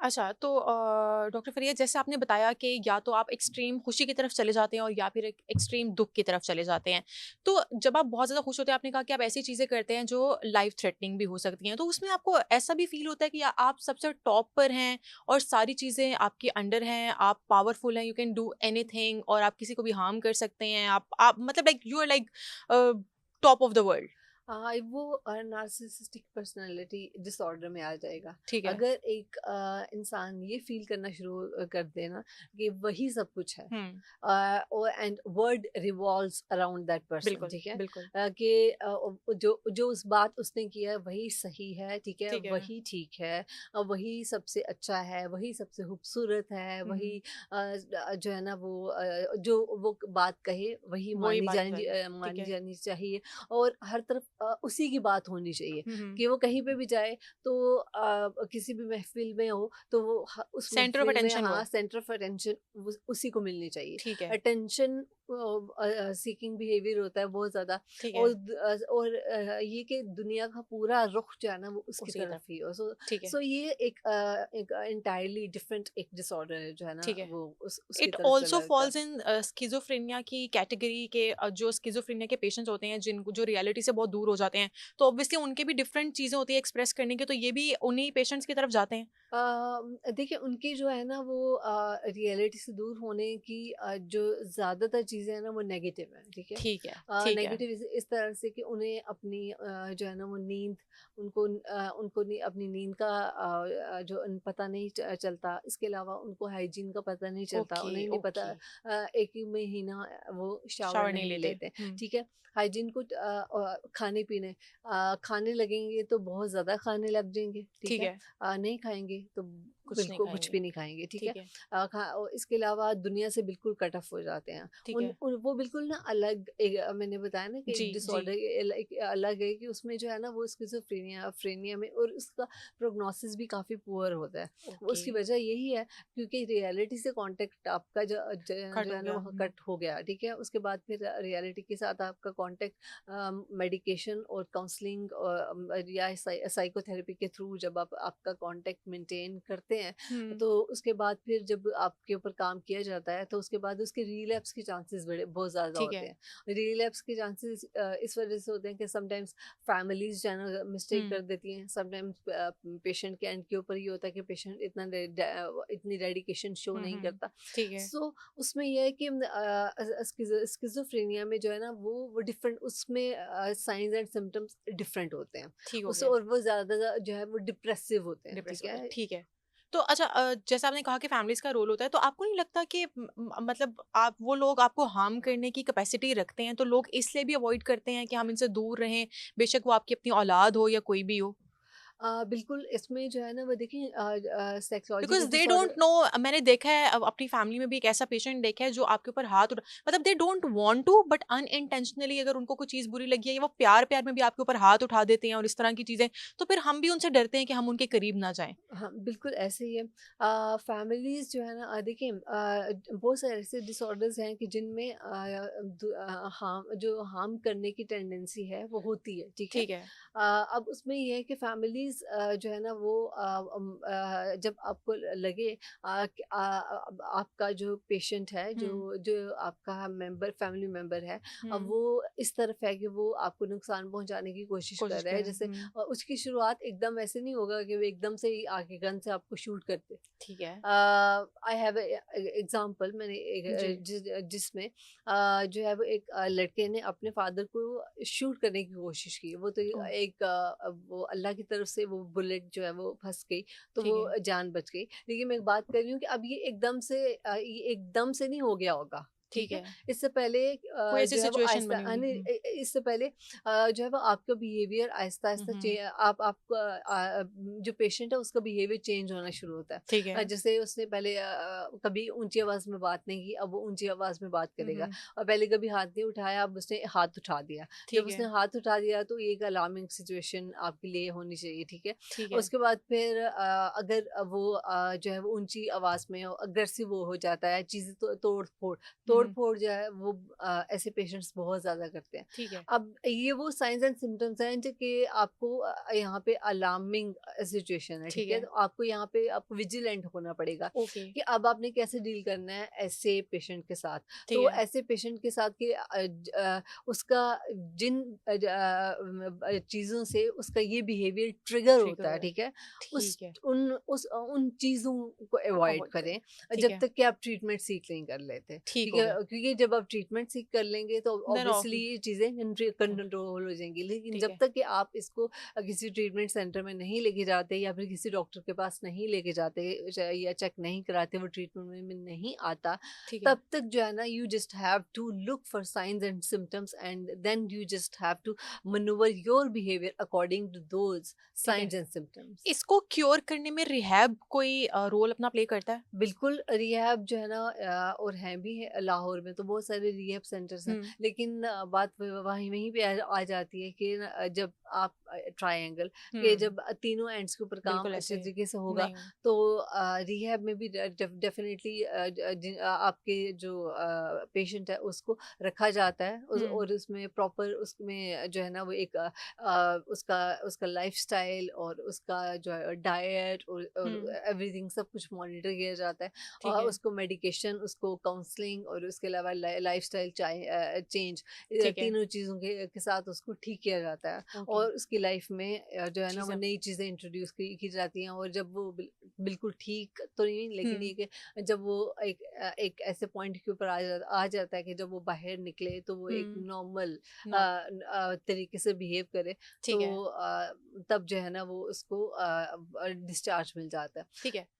अच्छा, तो डॉक्टर फ़रिया, जैसे आपने बताया कि या तो आप एक्सट्रीम खुशी की तरफ चले जाते हैं और या फिर एक एक्सट्रीम दुःख की तरफ चले जाते हैं। तो जब आप बहुत ज़्यादा खुश होते हैं, आपने कहा कि आप ऐसी चीज़ें करते हैं जो लाइफ़ थ्रेटनिंग भी हो सकती हैं। तो उसमें आपको ऐसा भी फ़ील होता है कि आप सबसे टॉप पर हैं और सारी चीज़ें आपके अंडर हैं, आप पावरफुल हैं, यू कैन डू एनीथिंग और आप किसी को भी हार्म कर सकते हैं। आप मतलब like you are like a, top of the world. वो नार्सिसिस्टिक पर्सनालिटी डिसऑर्डर में आ जाएगा। ठीक है। अगर एक इंसान ये फील करना शुरू कर देना कि वही सब कुछ है, हुँ, और and word revolves around that person, बिल्कुल, ठीक है। बिल्कुल। कि जो जो उस बात उसने किया है वही सही है, ठीक है, ठीक है। वही ठीक है, वही सबसे अच्छा है, वही सबसे खूबसूरत है, हुँ, वही हुँ। जो है ना वो जो वो बात कहे वही वही बात चाहिए। ठीक मानी है। जानी चाहिए। और हर तरफ उसी की बात होनी चाहिए, हुँ, हुँ। कि वो कहीं पे भी जाए तो किसी भी महफ़िल में हो तो वो उस सेंटर ऑफ महफ़िल में, अटेंशन वो। हाँ, सेंटर ऑफ अटेंशन उसी को मिलनी चाहिए। ठीक है, अटेंशन सीकिंग बिहेवियर होता है बहुत ज़्यादा। ठीक और है। ये कि दुनिया का पूरा रुख जो है ना वो उसकी उसी की तरफ तरफ। ही हो। सो ठीक है, सो ये एक एंटायरली डिफरेंट एक डिसऑर्डर है जो है ना ठीक है। वो उसकी इट तरफ आल्सो चला जाता है। फॉल्स इन स्किज़ोफ्रेनिया की कैटेगरी के, जो स्किज़ोफ्रेनिया के पेशेंट्स होते हैं, जिनको जो रियलिटी से बहुत दूर हो जाते हैं, तो ऑब्वियसली उनके भी डिफरेंट चीज़ें होती हैं एक्सप्रेस करने की, तो ये भी उन्हीं पेशेंट्स की तरफ जाते हैं? देखिए उनकी जो है ना वो रियलिटी से दूर होने की जो ज़्यादातर चीज़ें हैं ना वो नेगेटिव है, ठीक है। ठीक है, ठीक है। नेगेटिव इस तरह से कि उन्हें अपनी जो है ना वो नींद, उनको अपनी नींद का पता नहीं चलता। इसके अलावा उनको हाइजीन का पता नहीं चलता, ओके, उन्हें नहीं पता। ओके। एक ही महीना वो शावर शावर नहीं नहीं लेते। लेते, हुँ, ठीक है। हाइजीन को खाने पीने, खाने लगेंगे तो बहुत ज़्यादा खाने लग जाएंगे, ठीक ठीक है। है। नहीं खाएँगे तो कुछ नहीं बिल्कुल कुछ खाएँगे। भी नहीं खाएँगे, ठीक है। ठीक है, इसके अलावा दुनिया से बिल्कुल कट ऑफ हो जाते हैं। ठीक है। वो बिल्कुल ना अलग मैंने बताया ना कि जी, एक जी। डिसऑर्डर एक अलग है कि उसमें जो है ना वो स्किज़ोफ्रेनिया में, और उसका प्रोग्नोसिस भी काफ़ी पुअर होता है। ओके, उसकी वजह यही है क्योंकि रियलिटी से कॉन्टैक्ट आपका कट जो हो है ना गया। वो हुँ, कट हो गया, ठीक है। उसके बाद फिर रियलिटी के साथ आपका कॉन्टैक्ट मेडिकेशन और काउंसलिंग या साइकोथेरेपी के थ्रू जब आप आपका कांटेक्ट मेंटेन करते हैं, हुँ, तो उसके बाद फिर जब आपके ऊपर काम किया जाता है तो उसके बाद उसके रीलैप्स के चांसेस बड़े बहुत ज़्यादा ठीक होते है। हैं। रीलैप्स के चांसेस इस वजह से होते हैं कि समटाइम्स फैमिलीज जो है ना मिस्टेक हुँ, कर देती हैं। समटाइम्स पेशेंट के एंड के ऊपर ये होता है कि पेशेंट इतनी डेडिकेशन शो हुँ, नहीं हुँ। करता। ठीक है, सो उसमें ये है कि स्किज़ोफ्रेनिया में जो है ना वो डिफरेंट, उसमें साइंस एंड सिम्पटम्स डिफरेंट होते हैं। ठीक हो उस गया। और वो ज़्यादा जो है वो डिप्रेसिव होते हैं, डिप्रेस ठीक हो गया, है? ठीक है। तो अच्छा, जैसे आपने कहा कि फैमिलीज़ का रोल होता है, तो आपको नहीं लगता कि मतलब आप वो लोग आपको हार्म करने की कैपेसिटी रखते हैं, तो लोग इसलिए भी अवॉइड करते हैं कि हम इनसे दूर रहें, बेशक वो आपकी अपनी औलाद हो या कोई भी हो? बिल्कुल इसमें जो है ना वो देखिए psychological because they don't disorder. No. मैंने देखा है, अपनी फैमिली में भी एक ऐसा पेशेंट देखा है जो आपके ऊपर हाथ उठा, मतलब they don't want to, but unintentionally अगर उनको कोई चीज़ बुरी लगी है, या वो प्यार-प्यार में भी आपके ऊपर हाथ उठा देते हैं और इस तरह की चीज़ें, तो फिर हम भी उनसे डरते हैं कि हम उनके करीब ना जाएँ। हाँ, बिल्कुल ऐसे ही है। फैमिलीज़ जो है ना देखिए बहुत सारे ऐसे डिसऑर्डर्स हैं कि जिनमें हार्म करने की टेंडेंसी है वो होती है, ठीक है? ठीक है। अब उसमें ये है कि फैमिलीज़ जो है ना वो जब आपको लगे कि आपका जो पेशेंट है, हुँ, जो जो आपका फैमिली मेंबर है, अब हुँ। वो इस तरफ है कि वो आपको नुकसान पहुँचाने की कोशिश कर कोशिश रहा है। करें। जैसे हुँ, उसकी शुरुआत एकदम ऐसे नहीं होगा कि वो एकदम से ही आके गन से आपको शूट कर दे। ठीक है। आई हैव एग्जांपल, मैंने जी। जिसमें जो है वो एक लड़के ने अपने फादर को शूट करने की कोशिश की। वो तो ओह! वो अल्लाह की तरफ से वो बुलेट जो है वो फँस गई, तो वो ठीक है, जान बच गई। लेकिन मैं एक बात कर रही हूँ कि अब ये एकदम से नहीं हो गया होगा, ठीक ठीक है? है। इससे पहले कोई ऐसी जो है वो सिचुएशन आहिस्ता बनी होगी। हुँ, इससे पहले जो है वो आपका बिहेवियर हुँ, आहिस्ता-आहिस्ता हुँ। आपका जो पेशेंट है उसका बिहेवियर चेंज होना शुरू होता है। ठीक है। जैसे उसने पहले कभी ऊँची आवाज़ में बात नहीं की, अब वो ऊँची आवाज़ में बात हुँ, करेगा। हुँ। और पहले कभी हाथ नहीं उठाया, अब उसने हाथ उठा दिया। जब ठीक उसने है, हाथ उठा दिया तो ये एक अलार्मिंग सिचुएशन आपके लिए होनी चाहिए, ठीक है? ठीक है। उसके बाद फिर अगर वो जो है वो ऊँची आवाज़ में अग्रेसिव वो हो जाता है, चीज़ें तोड़-फोड़ हुँ, तोड़-फोड़ जो है वो ऐसे पेशेंट्स बहुत ज़्यादा करते हैं। ठीक है, अब ये वो साइंस एंड सिम्पटम्स हैं जो कि आपको यहाँ पे अलार्मिंग सिचुएशन है, ठीक ठीक है? है, तो आपको यहाँ पे आपको विजिलेंट होना पड़ेगा ओके, कि अब आपने कैसे डील करना है ऐसे पेशेंट के साथ। ठीक तो है, ऐसे पेशेंट के साथ कि उसका जिन चीज़ों से उसका ये बिहेवियर ट्रिगर ट्रिगर होता हो है, रहा है, ठीक है? ठीक है, उन चीज़ों को अवॉइड अवॉइड करें करें, ठीक जब है, तक कि आप ट्रीटमेंट सीख नहीं कर लेते, ठीक ठीक हो है? गया, क्योंकि जब आप ट्रीटमेंट सीख कर लेंगे तो देन ऑफ ऑब्वियसली ये चीज़ें हाँ, कंट्रोल हो जाएँगी। लेकिन ठीक जब है, तक कि आप इसको किसी ट्रीटमेंट सेंटर में नहीं लेके जाते या फिर किसी डॉक्टर के पास नहीं लेके जाते या चेक नहीं कराते, वो ट्रीटमेंट में नहीं आता, ठीक है, तब तक जो है ना you just have to look for signs and symptoms and then you just have to manoeuvre your behaviour according to those ठीक है। Signs and symptoms. इसको क्योर करने में रिहैब कोई रोल अपना प्ले करता है? बिल्कुल, रिहैब जो है ना और हैं भी है लाहौर में तो बहुत सारे रिहैब सेंटर्स हैं। हुँ, लेकिन बात वहीं वहीं पे आ जाती है कि ना जब आप ट्रायंगल के हुँ, जब तीनों एंड्स के ऊपर काम बिल्कुल अच्छे ऐसे तरीके से होगा नहीं हो तो रिहैब में भी डेफ़िनेटली आपके जो पेशेंट है उसको रखा जाता है हुँ, और उसमें प्रॉपर उसमें जो है ना वो एक उसका उसका लाइफ़स्टाइल और उसका जो है डाइट और हुँ, एवरीथिंग सब कुछ मॉनिटर किया जाता है ठीक और है, उसको मेडिकेशन, उसको काउंसलिंग और उसके अलावा लाइफ़स्टाइल चेंज ठीक है, तीनों चीज़ों के साथ उसको ठीक किया जाता है ओके, और उसकी लाइफ में जो है ना वो चीज़ें नई चीज़ें इंट्रोड्यूस की जाती हैं और जब वो बिल्कुल ठीक तो नहीं लेकिन हुँ, ये कि जब वो एक ऐसे पॉइंट के ऊपर आ जाता है कि जब वो बाहर निकले तो वो एक हुँ, नॉर्मल नॉर्मल, तरीके से बिहेव करे तो ठीक है, तब जो है ना वो उसको डिस्चार्ज मिल जाता है। ठीक है।